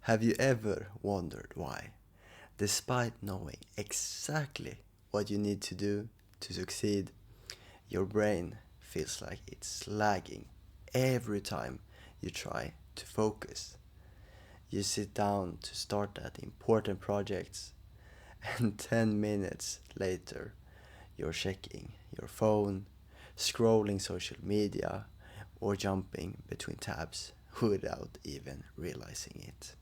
Have you ever wondered why, despite knowing exactly what you need to do to succeed, your brain feels like it's lagging every time you try to focus? You sit down to start at important projects, and 10 minutes later, you're checking your phone, scrolling social media, or jumping between tabs without even realizing it.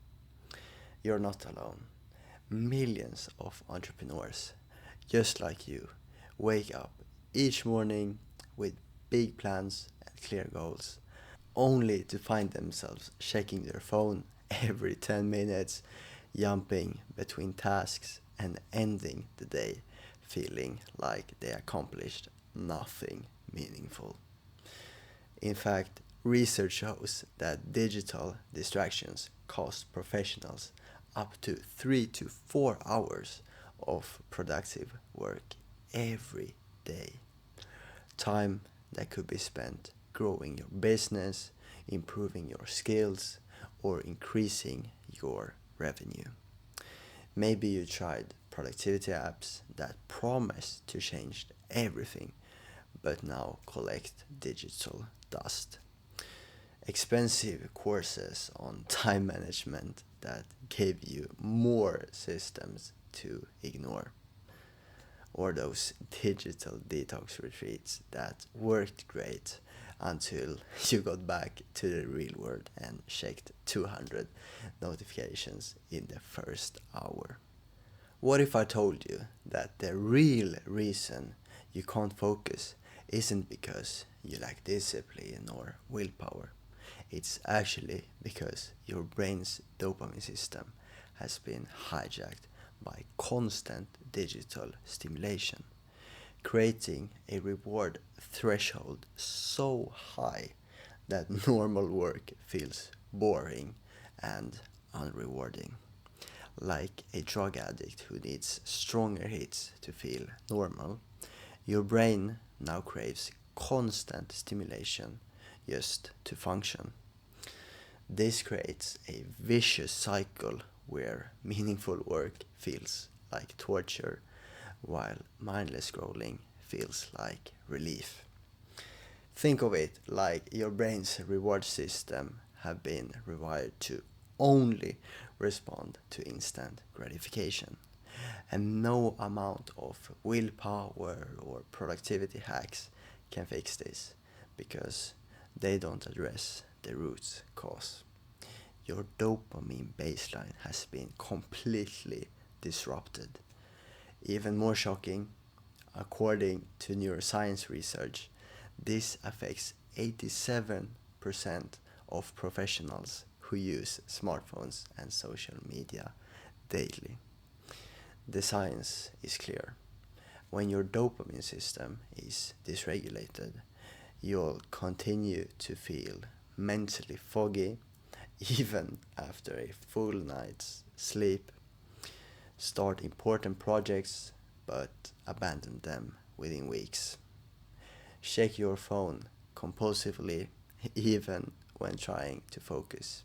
You're not alone. Millions of entrepreneurs, just like you, wake up each morning with big plans and clear goals, only to find themselves checking their phone every 10 minutes, jumping between tasks, and ending the day feeling like they accomplished nothing meaningful. In fact, research shows that digital distractions cost professionals up to 3 to 4 hours of productive work every day. Time that could be spent growing your business, improving your skills, or increasing your revenue. Maybe you tried productivity apps that promise to change everything but now collect digital dust. Expensive courses on time management that gave you more systems to ignore, or those digital detox retreats that worked great until you got back to the real world and checked 200 notifications in the first hour. What if I told you that the real reason you can't focus isn't because you lack discipline or willpower? It's actually because your brain's dopamine system has been hijacked by constant digital stimulation, creating a reward threshold so high that normal work feels boring and unrewarding. Like a drug addict who needs stronger hits to feel normal, your brain now craves constant stimulation just to function. This creates a vicious cycle where meaningful work feels like torture, while mindless scrolling feels like relief. Think of it like your brain's reward system have been rewired to only respond to instant gratification. And no amount of willpower or productivity hacks can fix this because they don't address the root cause. Your dopamine baseline has been completely disrupted. Even more shocking, according to neuroscience research, this affects 87% of professionals who use smartphones and social media daily. The science is clear. When your dopamine system is dysregulated, you'll continue to feel mentally foggy even after a full night's sleep, start important projects but abandon them within weeks, check your phone compulsively even when trying to focus,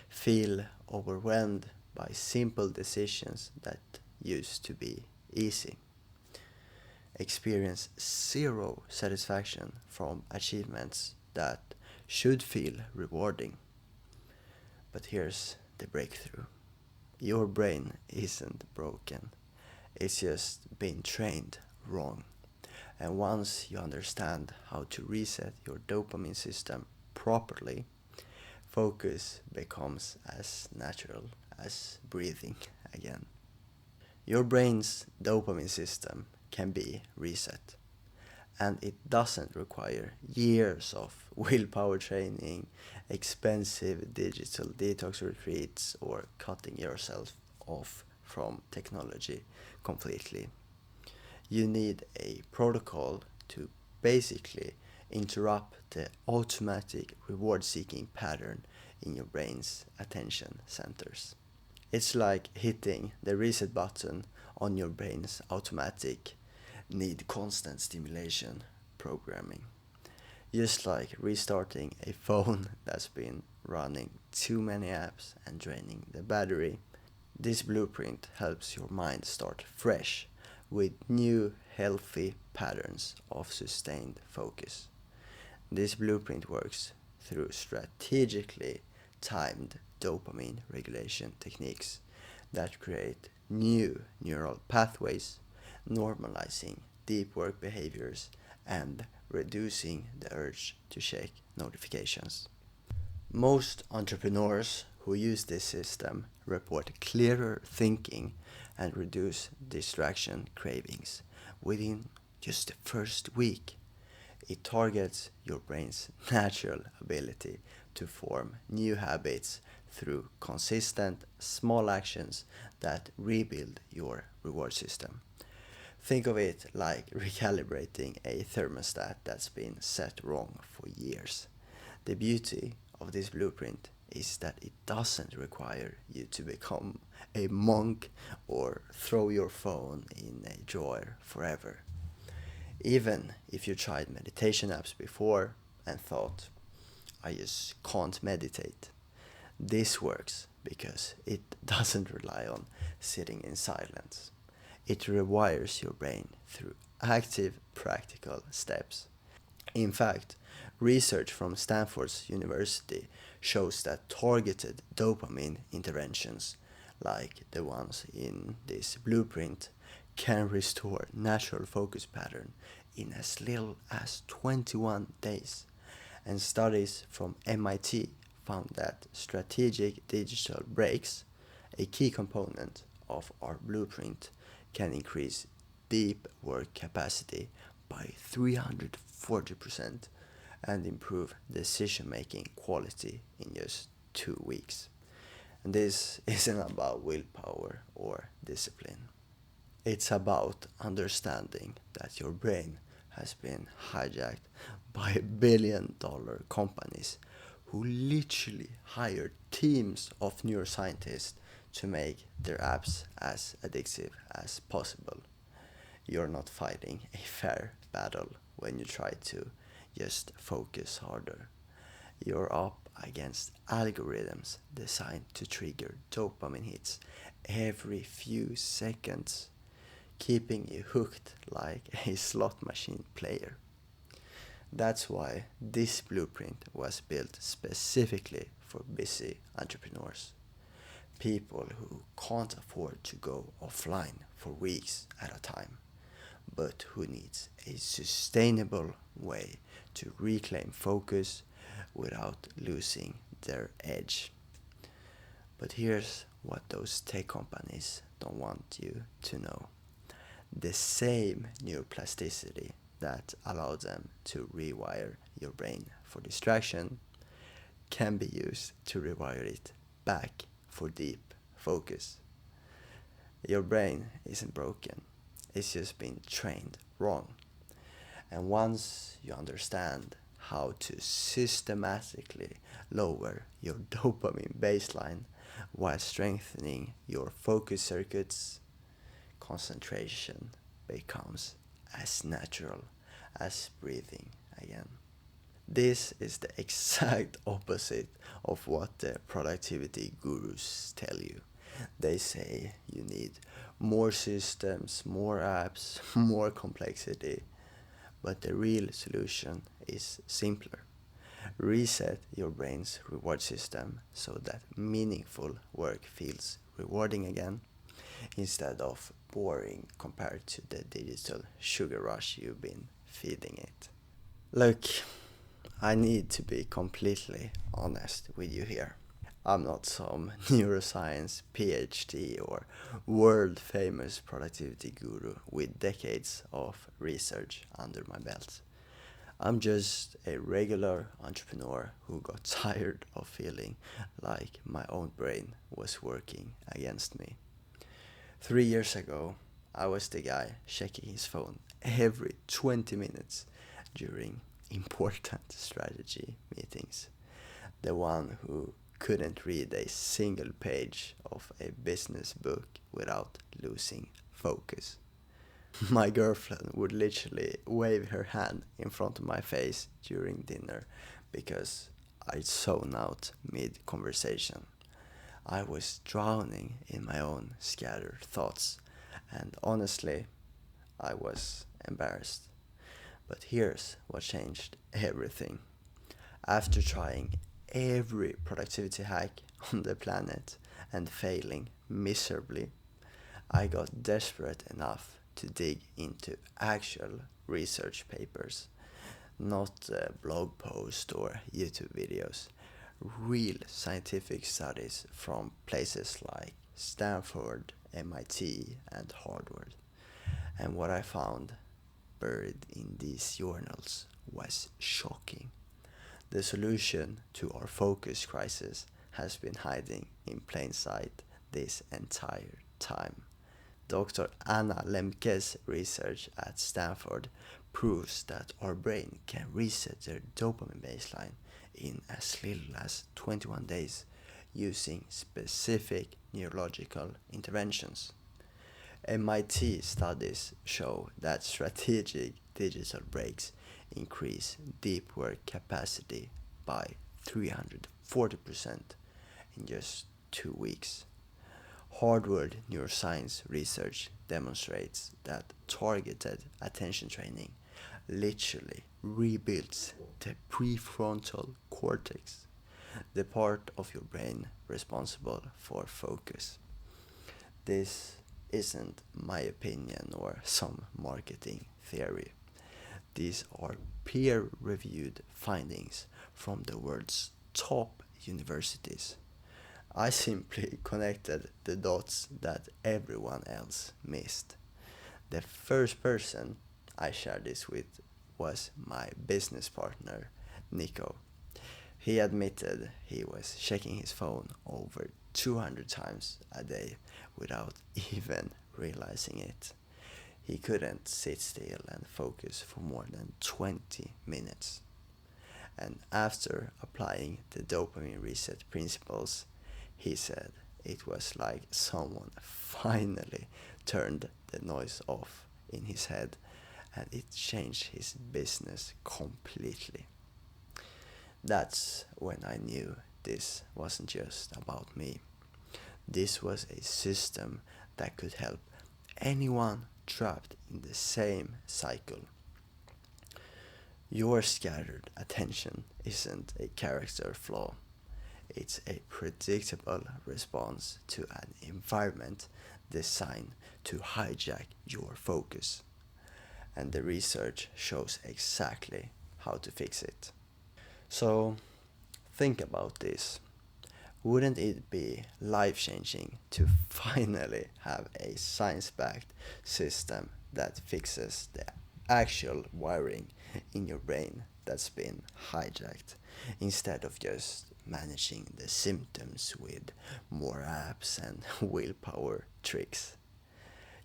feel overwhelmed by simple decisions that used to be easy, experience zero satisfaction from achievements that should feel rewarding. But here's the breakthrough: your brain isn't broken, it's just been trained wrong. And once you understand how to reset your dopamine system properly, focus becomes as natural as breathing again. Your brain's dopamine system can be reset, and it doesn't require years of willpower training, expensive digital detox retreats, or cutting yourself off from technology completely. You need a protocol to basically interrupt the automatic reward seeking pattern in your brain's attention centers. It's like hitting the reset button on your brain's automatic need constant stimulation programming. Just like restarting a phone that's been running too many apps and draining the battery, this blueprint helps your mind start fresh with new healthy patterns of sustained focus. This blueprint works through strategically timed dopamine regulation techniques that create new neural pathways, normalizing deep work behaviors and reducing the urge to check notifications. Most entrepreneurs who use this system report clearer thinking and reduce distraction cravings within just the first week. It targets your brain's natural ability to form new habits through consistent small actions that rebuild your reward system. Think of it like recalibrating a thermostat that's been set wrong for years. The beauty of this blueprint is that it doesn't require you to become a monk or throw your phone in a drawer forever. Even if you tried meditation apps before and thought, I just can't meditate, this works because it doesn't rely on sitting in silence. It rewires your brain through active, practical steps. In fact, research from Stanford's University shows that targeted dopamine interventions, like the ones in this blueprint, can restore natural focus pattern in as little as 21 days. And studies from MIT found that strategic digital breaks, a key component of our blueprint, can increase deep work capacity by 340% and improve decision-making quality in just 2 weeks. And this isn't about willpower or discipline. It's about understanding that your brain has been hijacked by billion-dollar companies who literally hire teams of neuroscientists to make their apps as addictive as possible. You're not fighting a fair battle when you try to just focus harder. You're up against algorithms designed to trigger dopamine hits every few seconds, keeping you hooked like a slot machine player. That's why this blueprint was built specifically for busy entrepreneurs. People who can't afford to go offline for weeks at a time, but who needs a sustainable way to reclaim focus without losing their edge. But here's what those tech companies don't want you to know. The same neuroplasticity that allows them to rewire your brain for distraction can be used to rewire it back for deep focus. Your brain isn't broken, it's just been trained wrong. And once you understand how to systematically lower your dopamine baseline while strengthening your focus circuits, concentration becomes as natural as breathing again. This is the exact opposite of what the productivity gurus tell you. They say you need more systems, more apps, more complexity, but the real solution is simpler. Reset your brain's reward system so that meaningful work feels rewarding again instead of boring compared to the digital sugar rush you've been feeding it. Look, I need to be completely honest with you here. I'm not some neuroscience PhD or world famous productivity guru with decades of research under my belt. I'm just a regular entrepreneur who got tired of feeling like my own brain was working against me. 3 years ago, I was the guy checking his phone every 20 minutes during important strategy meetings. The one who couldn't read a single page of a business book without losing focus. My girlfriend would literally wave her hand in front of my face during dinner because I zoned out mid conversation. I was drowning in my own scattered thoughts, and honestly, I was embarrassed. But here's what changed everything. After trying every productivity hack on the planet and failing miserably, I got desperate enough to dig into actual research papers, not blog posts or YouTube videos. Real scientific studies from places like Stanford, MIT, and Harvard. And what I found buried in these journals was shocking. The solution to our focus crisis has been hiding in plain sight this entire time. Dr. Anna Lemke's research at Stanford proves that our brain can reset their dopamine baseline in as little as 21 days using specific neurological interventions. MIT studies show that strategic digital breaks increase deep work capacity by 340% in just 2 weeks. Harvard neuroscience research demonstrates that targeted attention training literally rebuilds the prefrontal cortex, the part of your brain responsible for focus. This isn't my opinion or some marketing theory. These are peer reviewed findings from the world's top universities. I simply connected the dots that everyone else missed. The first person I shared this with was my business partner, Nico. He admitted he was checking his phone over 200 times a day without even realizing it. He couldn't sit still and focus for more than 20 minutes. And after applying the dopamine reset principles, he said it was like someone finally turned the noise off in his head and it changed his business completely. That's when I knew this wasn't just about me. This was a system that could help anyone trapped in the same cycle. Your scattered attention isn't a character flaw, it's a predictable response to an environment designed to hijack your focus. And the research shows exactly how to fix it. So, think about this. Wouldn't it be life changing to finally have a science backed system that fixes the actual wiring in your brain that's been hijacked instead of just managing the symptoms with more apps and willpower tricks?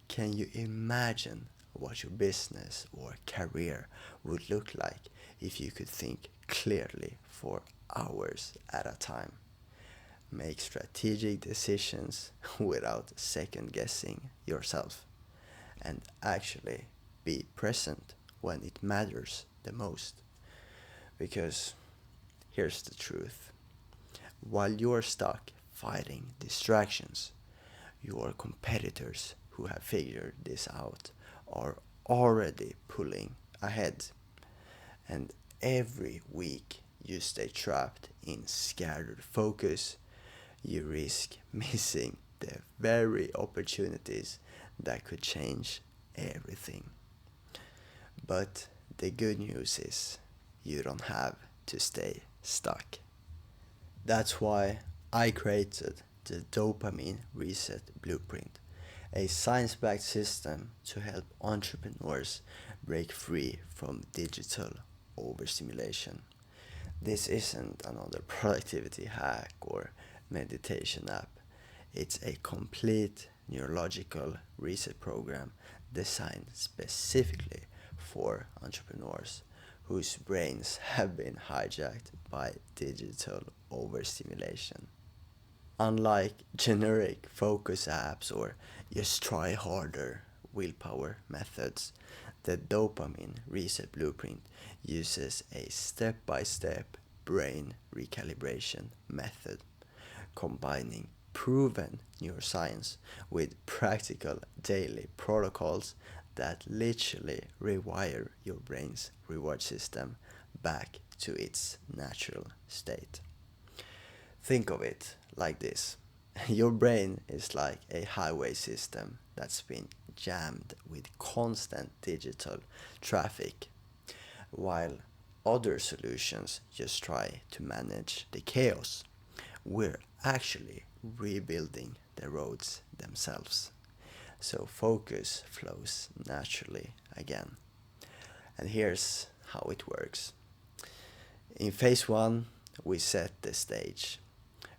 Can you imagine what your business or career would look like if you could think clearly for hours at a time? Make strategic decisions without second guessing yourself, and actually be present when it matters the most. Because here's the truth: while you're stuck fighting distractions, your competitors who have figured this out are already pulling ahead. And every week you stay trapped in scattered focus, you risk missing the very opportunities that could change everything. But the good news is you don't have to stay stuck. That's why I created the Dopamine Reset Blueprint, a science backed system to help entrepreneurs break free from digital overstimulation. This isn't another productivity hack or meditation app. It's a complete neurological reset program designed specifically for entrepreneurs whose brains have been hijacked by digital overstimulation. Unlike generic focus apps or just try harder, willpower methods, the dopamine reset blueprint uses a step-by-step brain recalibration method, combining proven neuroscience with practical daily protocols that literally rewire your brain's reward system back to its natural state. Think of it like this: your brain is like a highway system that's been jammed with constant digital traffic, while other solutions just try to manage the chaos. We're actually rebuilding the roads themselves, so focus flows naturally again. And here's how it works. In phase one, we set the stage.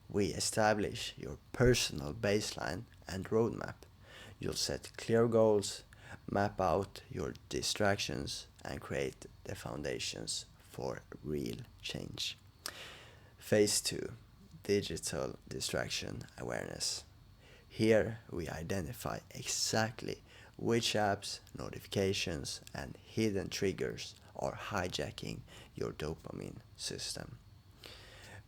We establish your personal baseline and roadmap. You'll set clear goals, map out your distractions, and create the foundations for real change. Phase 2: Digital Distraction Awareness. Here we identify exactly which apps, notifications, and hidden triggers are hijacking your dopamine system.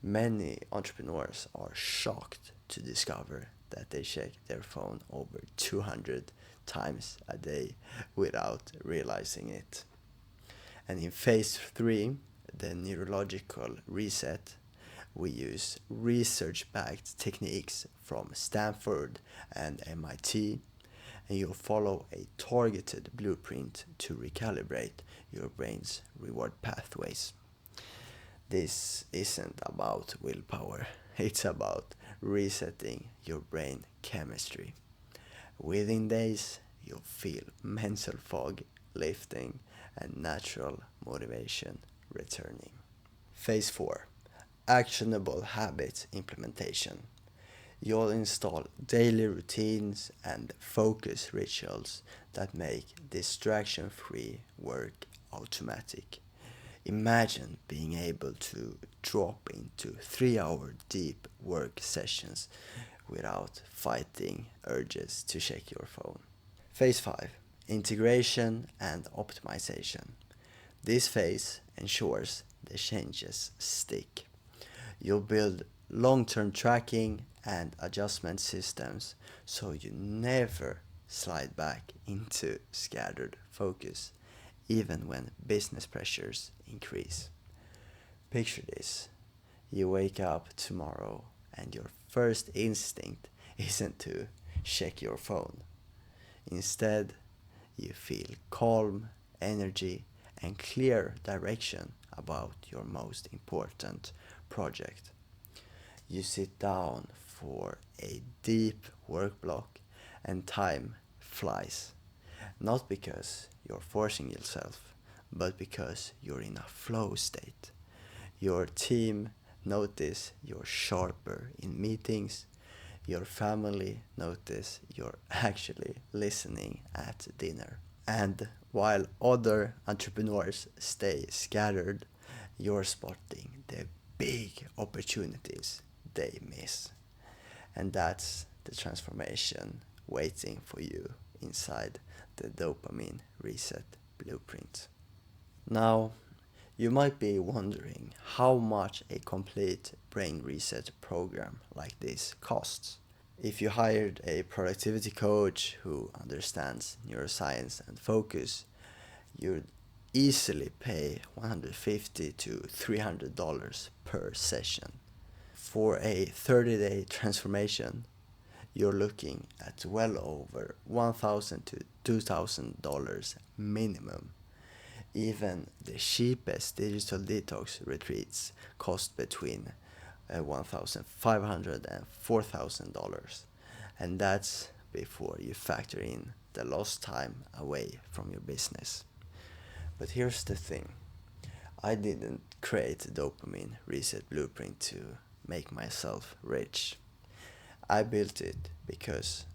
Many entrepreneurs are shocked to discover that they check their phone over 200 times a day without realizing it. And in phase 3, the neurological reset, we use research backed techniques from Stanford and MIT, and you'll follow a targeted blueprint to recalibrate your brain's reward pathways. This isn't about willpower, it's about resetting your brain chemistry. Within days, you'll feel mental fog lifting and natural motivation returning. Phase 4: Actionable habit implementation. You'll install daily routines and focus rituals that make distraction free work automatic. Imagine being able to drop into 3-hour deep work sessions without fighting urges to check your phone. Phase 5: Integration and optimization. This phase ensures the changes stick. You'll build long-term tracking and adjustment systems so you never slide back into scattered focus, even when business pressures increase. Picture this: you wake up tomorrow and your first instinct isn't to check your phone. Instead, you feel calm, energy, and clear direction about your most important project. You sit down for a deep work block and time flies. Not because you're forcing yourself, but because you're in a flow state. Your team notice you're sharper in meetings. Your family notice you're actually listening at dinner. And while other entrepreneurs stay scattered, you're spotting the big opportunities they miss. And that's the transformation waiting for you inside the dopamine reset blueprint. Now, you might be wondering how much a complete brain reset program like this costs. If you hired a productivity coach who understands neuroscience and focus, you'd easily pay $150 to $300 per session. For a 30-day transformation, you're looking at well over $1,000 to $2,000 minimum. Even the cheapest digital detox retreats cost between $1,500 and $4,000, and that's before you factor in the lost time away from your business. But here's the thing: I didn't create a dopamine reset blueprint to make myself rich. I built it because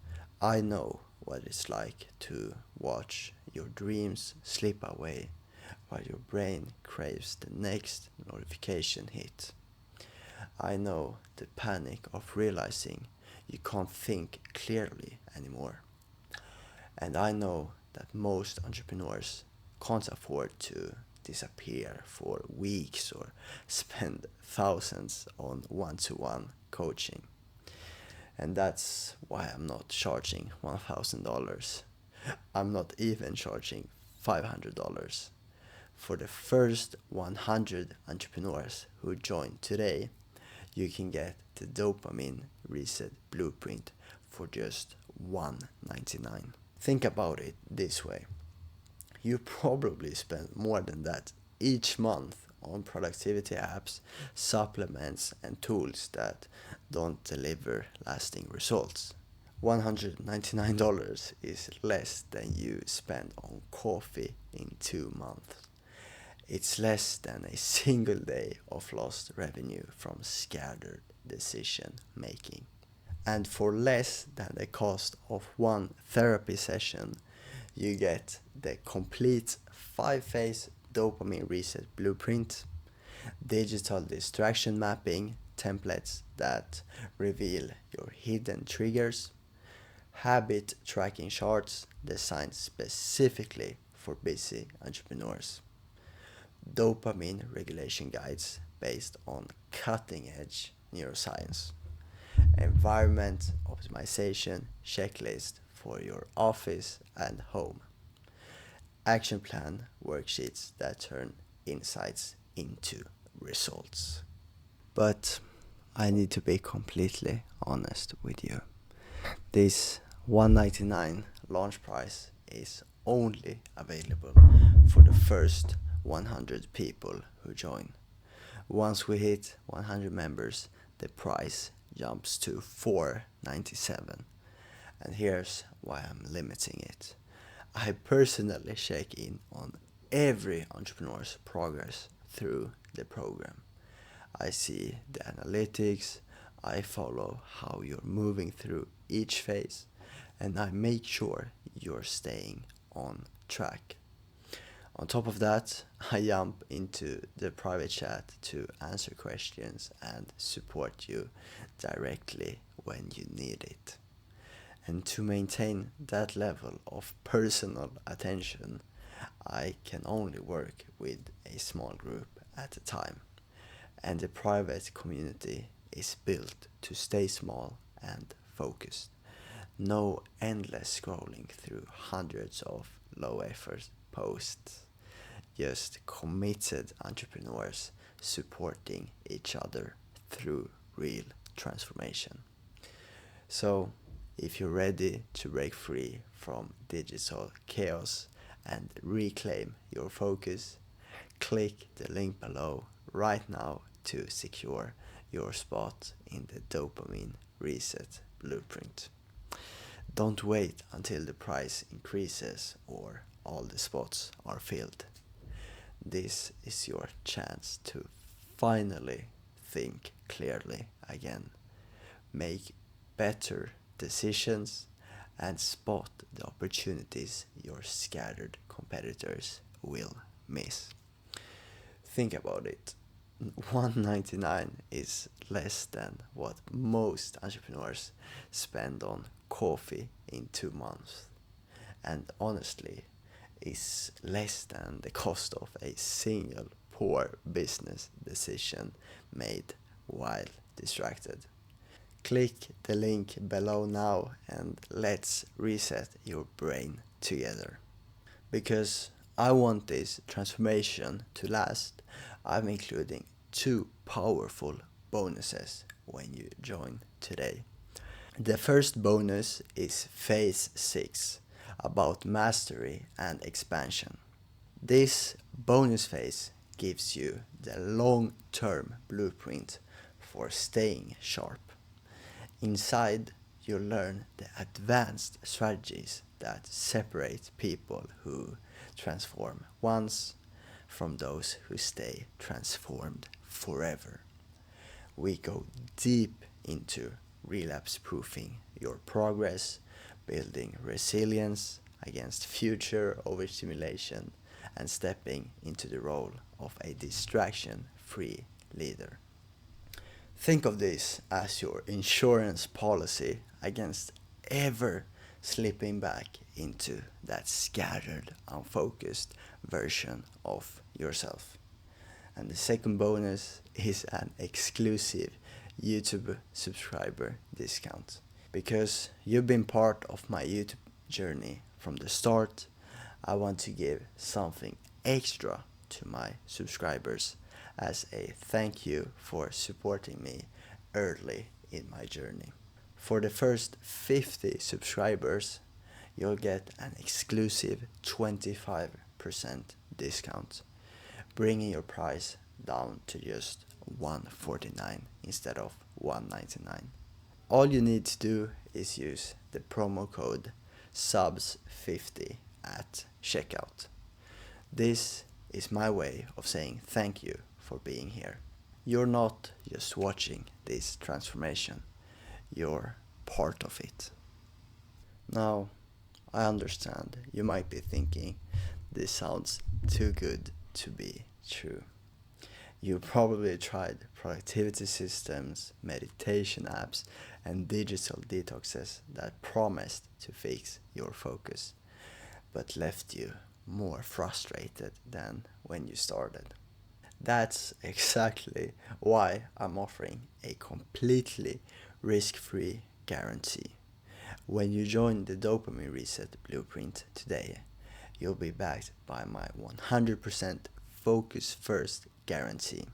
I know what it's like to watch your dreams slip away while your brain craves the next notification hit. I know the panic of realizing you can't think clearly anymore. And I know that most entrepreneurs can't afford to disappear for weeks or spend thousands on one-to-one coaching. And that's why I'm not charging $1,000. I'm not even charging $500. For the first 100 entrepreneurs who join today, you can get the Dopamine Reset Blueprint for just $199. Think about it this way. You probably spend more than that each month on productivity apps, supplements, and tools that don't deliver lasting results. $199 is less than you spend on coffee in 2 months. It's less than a single day of lost revenue from scattered decision making. And for less than the cost of one therapy session, you get the complete 5-phase dopamine reset blueprint, digital distraction mapping templates that reveal your hidden triggers, habit tracking charts designed specifically for busy entrepreneurs, dopamine regulation guides based on cutting edge neuroscience, environment optimization checklist for your office and home, action plan worksheets that turn insights into results. But I need to be completely honest with you. This 199 launch price is only available for the first 100 people who join. Once we hit 100 members, the price jumps to $497. And here's why I'm limiting it. I personally check in on every entrepreneur's progress through the program. I see the analytics, I follow how you're moving through each phase, and I make sure you're staying on track. On top of that, I jump into the private chat to answer questions and support you directly when you need it. And to maintain that level of personal attention, I can only work with a small group at a time. And the private community is built to stay small and focused. No endless scrolling through hundreds of low effort posts. Just committed entrepreneurs supporting each other through real transformation. So, if you're ready to break free from digital chaos and reclaim your focus, click the link below right now to secure your spot in the Dopamine Reset Blueprint. Don't wait until the price increases or all the spots are filled. This is your chance to finally think clearly again, make better decisions, and spot the opportunities your scattered competitors will miss. Think about it. 199 is less than what most entrepreneurs spend on coffee in 2 months. And honestly, is less than the cost of a single poor business decision made while distracted. Click the link below now and let's reset your brain together. Because I want this transformation to last, I'm including 2 powerful bonuses when you join today. The first bonus is Phase 6, about mastery and expansion. This bonus phase gives you the long-term blueprint for staying sharp. Inside, you'll learn the advanced strategies that separate people who transform once from those who stay transformed forever. We go deep into relapse proofing your progress, building resilience against future overstimulation, and stepping into the role of a distraction free leader. Think of this as your insurance policy against ever slipping back into that scattered, unfocused version of yourself. And the second bonus is an exclusive YouTube subscriber discount. Because you've been part of my YouTube journey from the start, I want to give something extra to my subscribers as a thank you for supporting me early in my journey. For the first 50 subscribers, you'll get an exclusive 25% discount, bringing your price down to just $149 instead of $199. All you need to do is use the promo code SUBS50 at checkout. This is my way of saying thank you for being here. You're not just watching this transformation, you're part of it. Now, I understand you might be thinking this sounds too good to be true. You probably tried productivity systems, meditation apps, and digital detoxes that promised to fix your focus, but left you more frustrated than when you started. That's exactly why I'm offering a completely risk-free guarantee. When you join the Dopamine Reset Blueprint today, you'll be backed by my 100% focus first guarantee.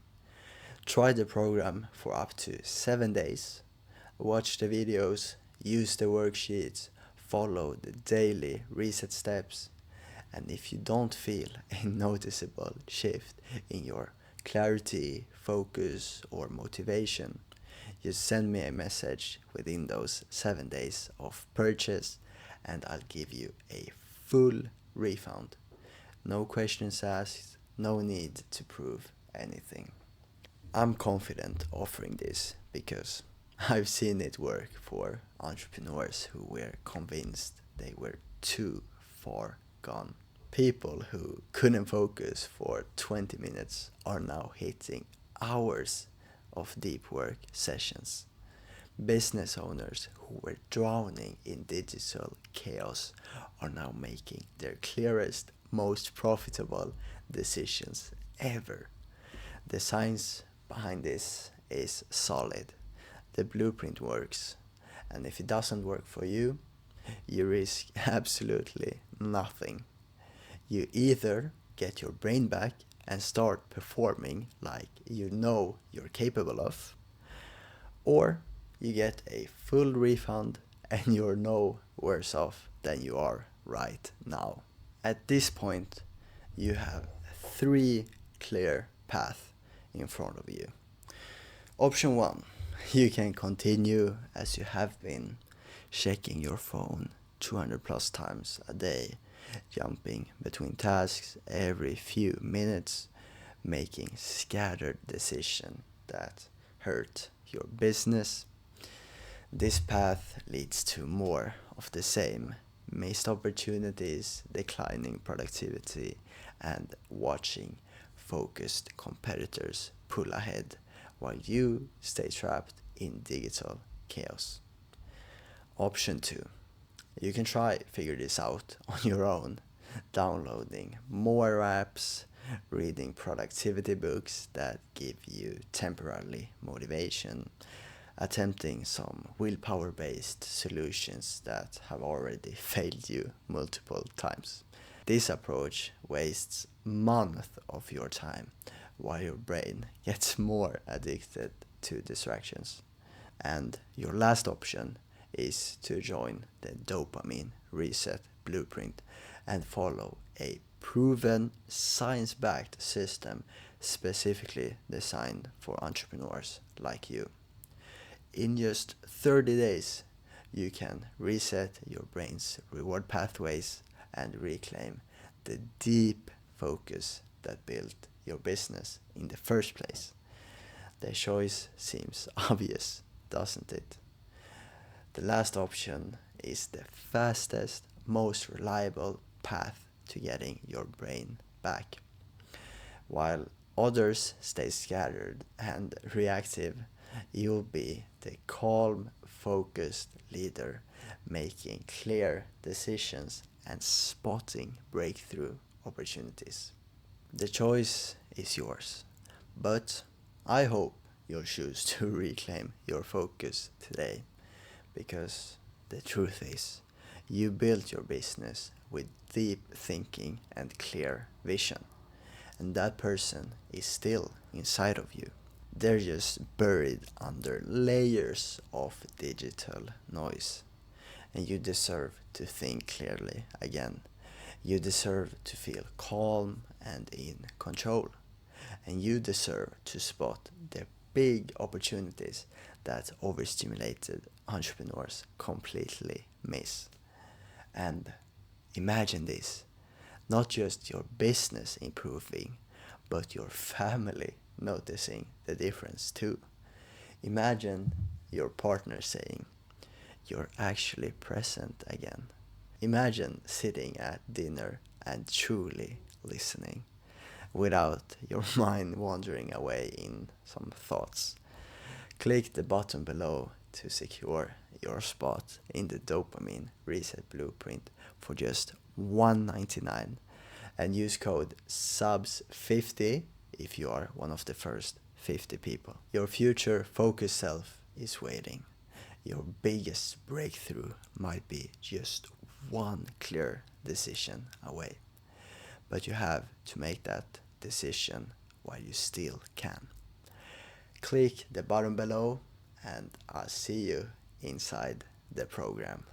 Try the program for up to 7 days, watch the videos, use the worksheets, follow the daily reset steps, and if you don't feel a noticeable shift in your clarity, focus, or motivation, just send me a message within those 7 days of purchase and I'll give you a full refund. No questions asked, no need to prove anything. I'm confident offering this because I've seen it work for entrepreneurs who were convinced they were too far gone. People who couldn't focus for 20 minutes are now hitting hours of deep work sessions. Business owners who were drowning in digital chaos are now making their clearest, most profitable decisions ever. The science behind this is solid. The blueprint works, and if it doesn't work for you, you risk absolutely nothing. You either get your brain back and start performing like you know you're capable of, or you get a full refund and you're no worse off than you are right now. At this point, you have 3 clear paths in front of you. Option 1, you can continue as you have been, checking your phone 200 plus times a day, jumping between tasks every few minutes, making scattered decisions that hurt your business. This path leads to more of the same: missed opportunities, declining productivity, and watching focused competitors pull ahead while you stay trapped in digital chaos. Option 2. You can try figure this out on your own, downloading more apps, reading productivity books that give you temporary motivation, attempting some willpower-based solutions that have already failed you multiple times. This approach wastes months of your time while your brain gets more addicted to distractions. And your last option is to join the Dopamine Reset Blueprint and follow a proven science-backed system specifically designed for entrepreneurs like you. In just 30 days, you can reset your brain's reward pathways and reclaim the deep focus that built your business in the first place. The choice seems obvious, doesn't it? The last option is the fastest, most reliable path to getting your brain back. While others stay scattered and reactive, you'll be the calm, focused leader, making clear decisions and spotting breakthrough opportunities. The choice is yours, but I hope you'll choose to reclaim your focus today, because the truth is, you built your business with deep thinking and clear vision, and that person is still inside of you. They're just buried under layers of digital noise. And you deserve to think clearly again. You deserve to feel calm and in control. And you deserve to spot the big opportunities that overstimulated entrepreneurs completely miss. And imagine this, not just your business improving, but your family noticing the difference too. Imagine your partner saying, "You're actually present again." Imagine sitting at dinner and truly listening without your mind wandering away in some thoughts. Click the button below to secure your spot in the Dopamine Reset Blueprint for just $199, and use code SUBS50 if you are one of the first 50 people. Your future focused self is waiting. Your biggest breakthrough might be just one clear decision away, but you have to make that decision while you still can. Click the button below and I'll see you inside the program.